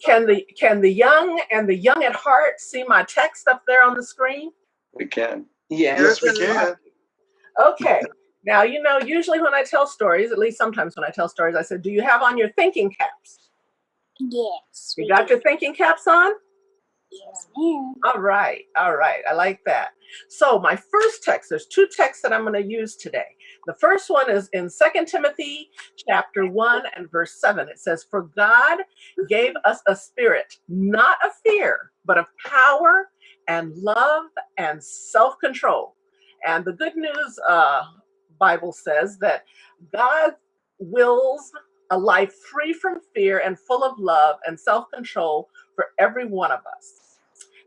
Can the young and the young at heart see my text up there on the screen? We can. Yes, we can. Okay. Now, usually when I tell stories, at least sometimes when I tell stories, I said, do you have on your thinking caps? Yes. You got your thinking caps on? Yes, ma'am. All right. I like that. So my first text, there's two texts that I'm going to use today. The first one is in 2 Timothy chapter 1 and verse 7. It says, for God gave us a spirit, not of fear, but of power and love and self-control. And the Good News Bible says that God wills a life free from fear and full of love and self-control for every one of us.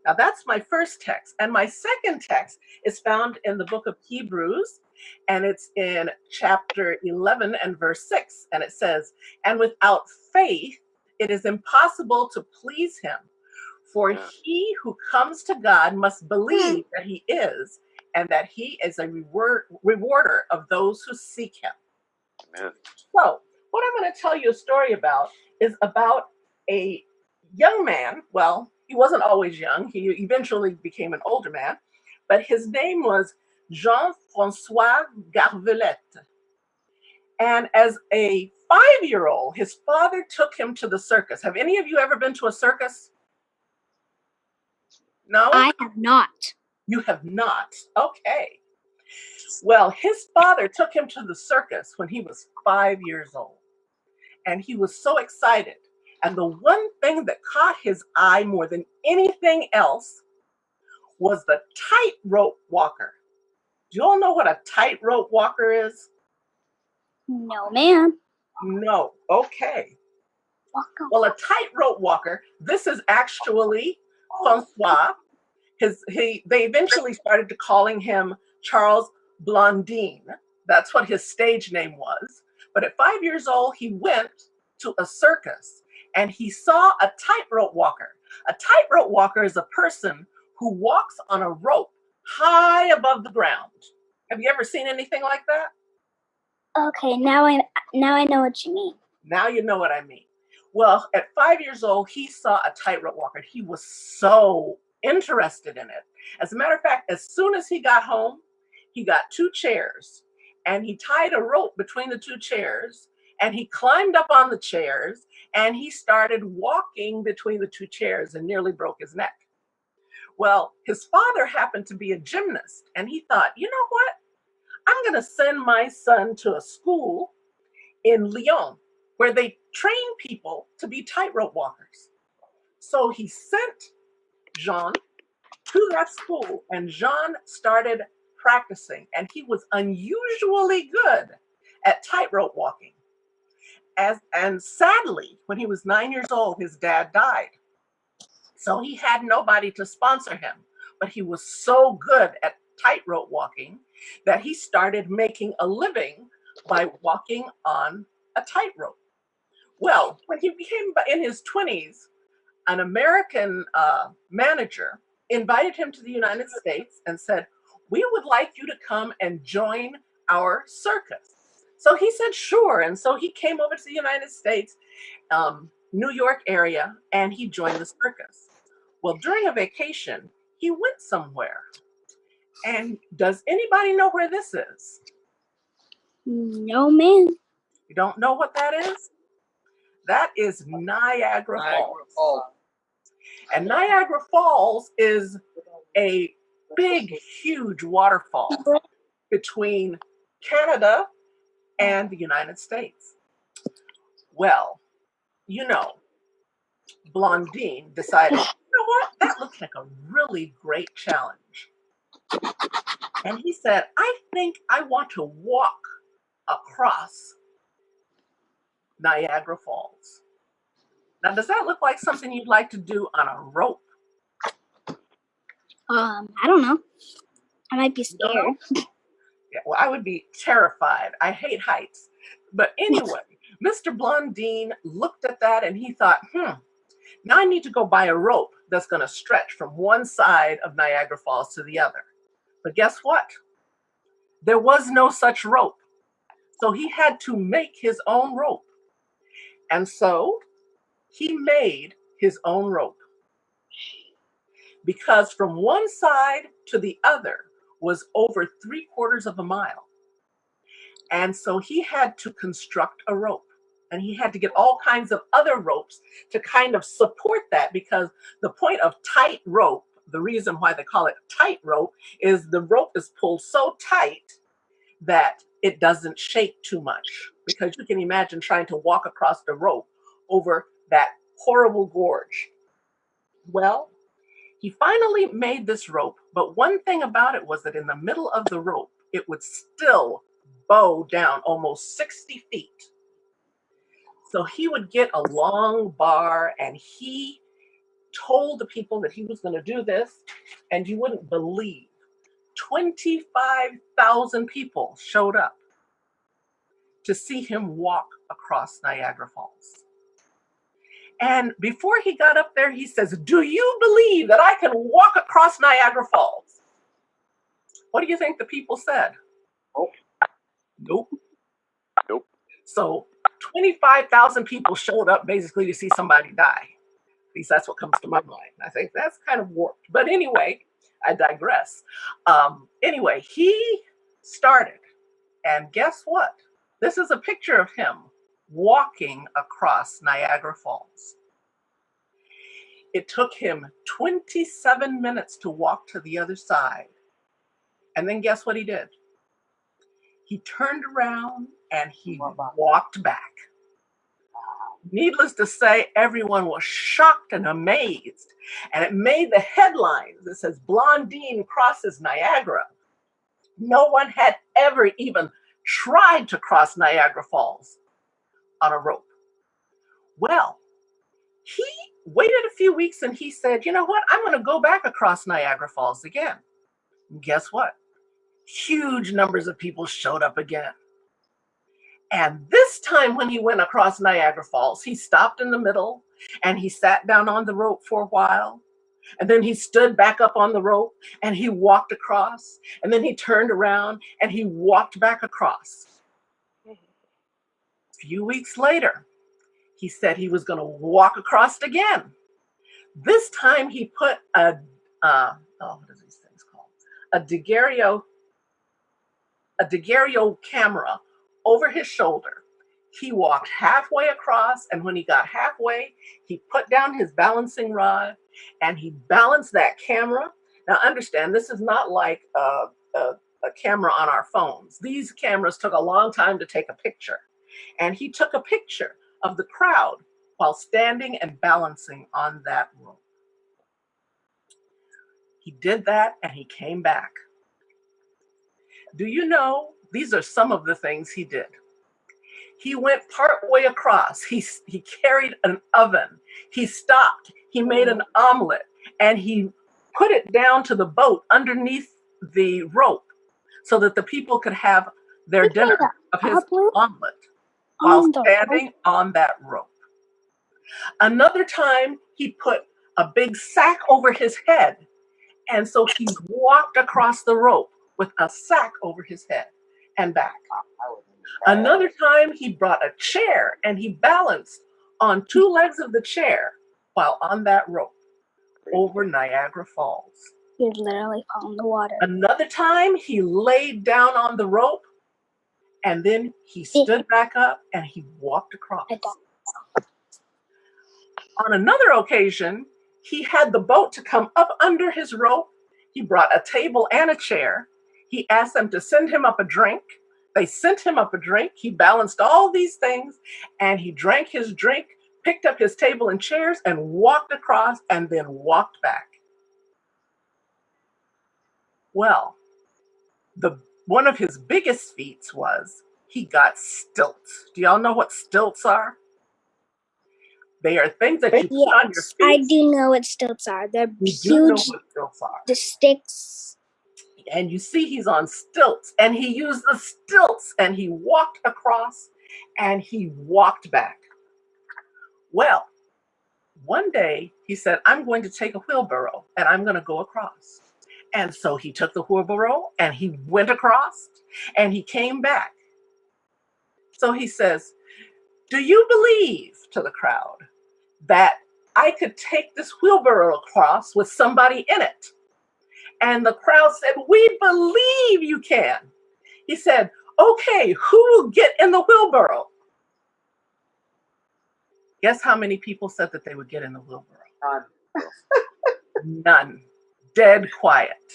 Now that's my first text. And my second text is found in the book of Hebrews, and it's in chapter 11 and verse 6. And it says, and without faith, it is impossible to please him. For he who comes to God must believe that he is, and that he is a rewarder of those who seek him. Amen. So what I'm going to tell you a story about is about a young man. Well, he wasn't always young. He eventually became an older man, but his name was Jean-Francois Garvelette. And as a 5-year-old, his father took him to the circus. Have any of you ever been to a circus? No? I have not. You have not. Okay. Well, his father took him to the circus when he was 5 years old. And he was so excited. And the one thing that caught his eye more than anything else was the tightrope walker. Do you all know what a tightrope walker is? No, ma'am. No. Okay. Well, a tightrope walker, this is actually Francois. They eventually started to calling him Charles Blondin. That's what his stage name was. But at 5 years old, he went to a circus and he saw a tightrope walker. A tightrope walker is a person who walks on a rope high above the ground. Have you ever seen anything like that? Okay, now I know what you mean. Now you know what I mean. Well, at 5 years old, he saw a tightrope walker. He was so interested in it. As a matter of fact, as soon as he got home, he got 2 chairs and he tied a rope between the 2 chairs and he climbed up on the chairs and he started walking between the 2 chairs and nearly broke his neck. Well, his father happened to be a gymnast and he thought, you know what? I'm going to send my son to a school in Lyon where they train people to be tightrope walkers. So he sent Jean to that school and Jean started practicing and he was unusually good at tightrope walking. And sadly, when he was 9 years old, his dad died. So he had nobody to sponsor him, but he was so good at tightrope walking that he started making a living by walking on a tightrope. Well, when he became in his 20s, an American manager invited him to the United States and said, we would like you to come and join our circus. So he said, sure. And so he came over to the United States, New York area, and he joined the circus. Well, during a vacation, he went somewhere. And does anybody know where this is? No, ma'am. You don't know what that is? That is Niagara Falls. And Niagara Falls is a big, huge waterfall between Canada and the United States. Well, Blondin decided, you know what? That looks like a really great challenge. And he said, I think I want to walk across Niagara Falls. Now, does that look like something you'd like to do on a rope? I don't know. I might be scared. Yeah, well, I would be terrified. I hate heights. But anyway, Mr. Blondin looked at that and he thought, now I need to go buy a rope that's going to stretch from one side of Niagara Falls to the other. But guess what? There was no such rope. So he had to make his own rope. And so he made his own rope, because from one side to the other was over 3/4 of a mile. And so he had to construct a rope, and he had to get all kinds of other ropes to kind of support that, because the point of tight rope, the reason why they call it tight rope, is the rope is pulled so tight that it doesn't shake too much, because you can imagine trying to walk across the rope over that horrible gorge. Well, he finally made this rope, but one thing about it was that in the middle of the rope, it would still bow down almost 60 feet. So he would get a long bar, and he told the people that he was going to do this, and you wouldn't believe 25,000 people showed up to see him walk across Niagara Falls. And before he got up there, he says, "Do you believe that I can walk across Niagara Falls?" What do you think the people said? Nope. Nope. Nope. So 25,000 people showed up basically to see somebody die. At least that's what comes to my mind. I think that's kind of warped. But anyway, I digress. Anyway, he started. And guess what? This is a picture of him walking across Niagara Falls. It took him 27 minutes to walk to the other side. And then guess what he did? He turned around and he walked back. Needless to say, everyone was shocked and amazed. And it made the headlines. It says, "Blondine crosses Niagara." No one had ever even tried to cross Niagara Falls on a rope. Well, he waited a few weeks and he said, "You know what? I'm going to go back across Niagara Falls again." And guess what? Huge numbers of people showed up again. And this time when he went across Niagara Falls, he stopped in the middle and he sat down on the rope for a while. And then he stood back up on the rope and he walked across. And then he turned around and he walked back across. A few weeks later, he said he was going to walk across again. This time he put what are these things called? A daguerreo camera over his shoulder. He walked halfway across, and when he got halfway, he put down his balancing rod and he balanced that camera. Now understand, this is not like a camera on our phones. These cameras took a long time to take a picture. And he took a picture of the crowd while standing and balancing on that rope. He did that and he came back. Do you know, these are some of the things he did. He went partway across. He carried an oven. He stopped. He made an omelet and he put it down to the boat underneath the rope so that the people could have their dinner of his omelet while standing on that rope. Another time, he put a big sack over his head. And so he walked across the rope with a sack over his head and back. Another time, he brought a chair and he balanced on 2 legs of the chair while on that rope over Niagara Falls. You'd literally fall in the water. Another time, he laid down on the rope and then he stood back up and he walked across. On another occasion, he had the boat to come up under his rope. He brought a table and a chair. He asked them to send him up a drink. They sent him up a drink. He balanced all these things and he drank his drink, picked up his table and chairs and walked across and then walked back. Well, one of his biggest feats was he got stilts. Do y'all know what stilts are? They are things that you put on your feet. I do know what stilts are. They're You do know huge. what stilts are. The sticks. And you see he's on stilts and he used the stilts and he walked across and he walked back. Well, one day he said, "I'm going to take a wheelbarrow and I'm going to go across." And so he took the wheelbarrow and he went across and he came back. So he says, "Do you believe," to the crowd, "that I could take this wheelbarrow across with somebody in it. And the crowd said, we believe you can. He said, okay, who will get in the wheelbarrow? Guess how many people said that they would get in the wheelbarrow? None. Dead quiet.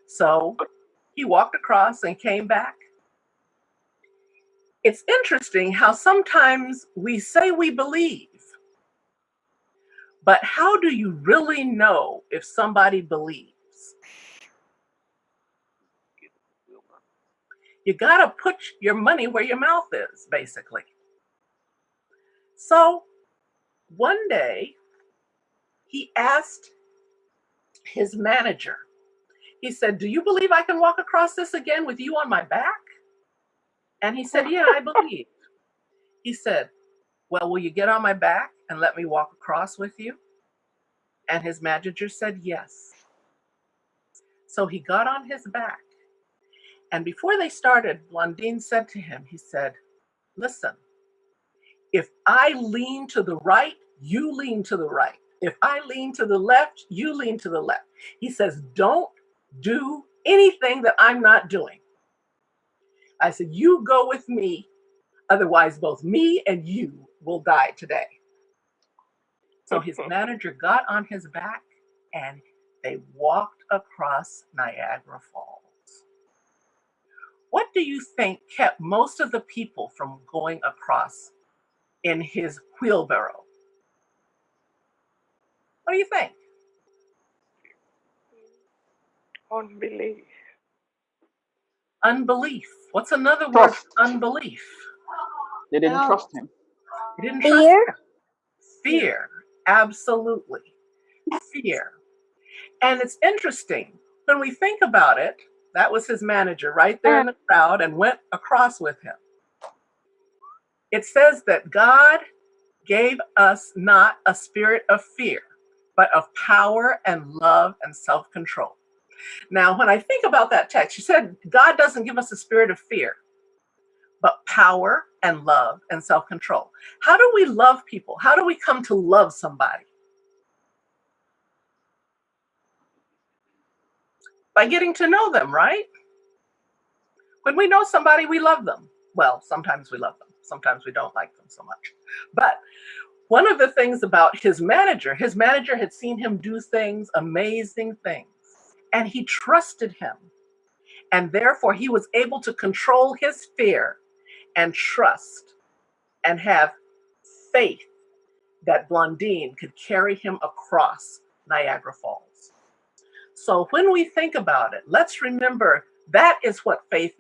So he walked across and came back. It's interesting how sometimes we say we believe, but how do you really know if somebody believes? You gotta put your money where your mouth is, basically. So one day he asked his manager, he said, do you believe I can walk across this again with you on my back? And he said, yeah, I believe. He said, well, will you get on my back and let me walk across with you? And his manager said, yes. So he got on his back. And before they started, Blondine said to him, he said, listen, if I lean to the right, you lean to the right. If I lean to the left, you lean to the left. He says, don't do anything that I'm not doing. I said, you go with me, otherwise both me and you will die today. So his manager got on his back and they walked across Niagara Falls. What do you think kept most of the people from going across in his wheelbarrow? What do you think? Unbelief. Unbelief. What's another word for unbelief? They didn't trust him. He didn't trust Fear? him. Fear. Absolutely. Fear. And it's interesting, when we think about it, that was his manager right there in the crowd and went across with him. It says that God gave us not a spirit of fear, but of power and love and self-control. Now, when I think about that text, she said, God doesn't give us a spirit of fear, but power and love and self-control. How do we love people? How do we come to love somebody? By getting to know them, right? When we know somebody, we love them. Well, sometimes we love them. Sometimes we don't like them so much. But one of the things about his manager had seen him do things, amazing things, and he trusted him. And therefore, he was able to control his fear and trust and have faith that Blondine could carry him across Niagara Falls. So when we think about it, let's remember that is what faith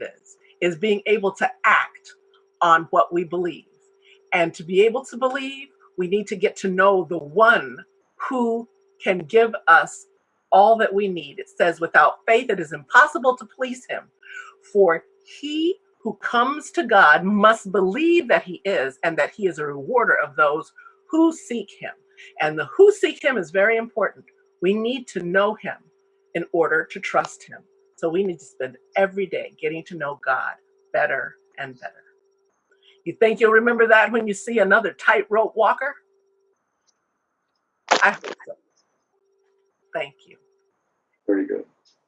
is being able to act on what we believe. And to be able to believe, we need to get to know the one who can give us all that we need. It says, without faith, it is impossible to please him. For he who comes to God must believe that he is, and that he is a rewarder of those who seek him. And the who seek him is very important. We need to know him in order to trust him. So we need to spend every day getting to know God better and better. You think you'll remember that when you see another tightrope walker? I hope so. Thank you. Very good.